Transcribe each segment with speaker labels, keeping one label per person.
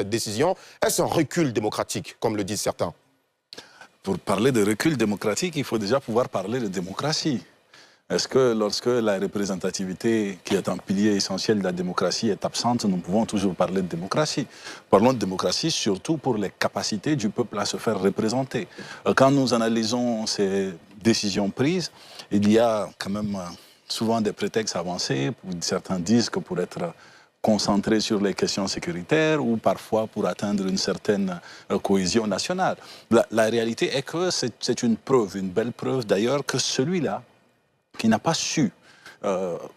Speaker 1: cette décision? Est-ce un recul démocratique, comme le disent certains?
Speaker 2: Pour parler de recul démocratique, il faut déjà pouvoir parler de démocratie. Est-ce que lorsque la représentativité, qui est un pilier essentiel de la démocratie, est absente, nous pouvons toujours parler de démocratie? Parlons de démocratie surtout pour les capacités du peuple à se faire représenter. Quand nous analysons ces décisions prises, il y a quand même souvent des prétextes avancés. Certains disent que pour être concentré sur les questions sécuritaires ou parfois pour atteindre une certaine cohésion nationale. La réalité est que c'est une preuve, une belle preuve d'ailleurs, que celui-là, qui n'a pas su,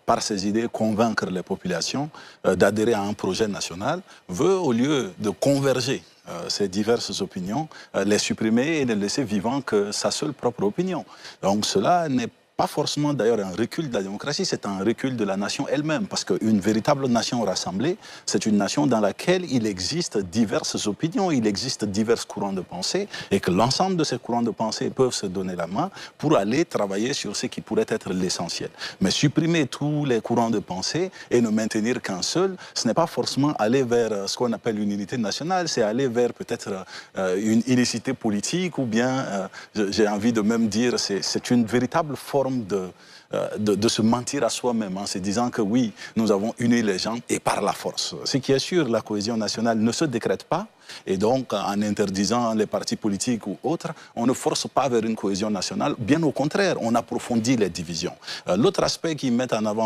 Speaker 2: par ses idées, convaincre les populations d'adhérer à un projet national, veut, au lieu de converger ces diverses opinions, les supprimer et ne laisser vivant que sa seule propre opinion. Donc cela n'est pas forcément d'ailleurs un recul de la démocratie, c'est un recul de la nation elle-même, parce qu'une véritable nation rassemblée, c'est une nation dans laquelle il existe diverses opinions, il existe divers courants de pensée, et que l'ensemble de ces courants de pensée peuvent se donner la main pour aller travailler sur ce qui pourrait être l'essentiel. Mais supprimer tous les courants de pensée et ne maintenir qu'un seul, ce n'est pas forcément aller vers ce qu'on appelle une unité nationale, c'est aller vers peut-être une unicité politique, ou bien, j'ai envie de même dire, c'est une véritable forme de se mentir à soi-même en se disant que oui, nous avons uni les gens et par la force. Ce qui est sûr, la cohésion nationale ne se décrète pas, et donc en interdisant les partis politiques ou autres, on ne force pas vers une cohésion nationale, bien au contraire, on approfondit les divisions. L'autre aspect qu'ils mettent en avant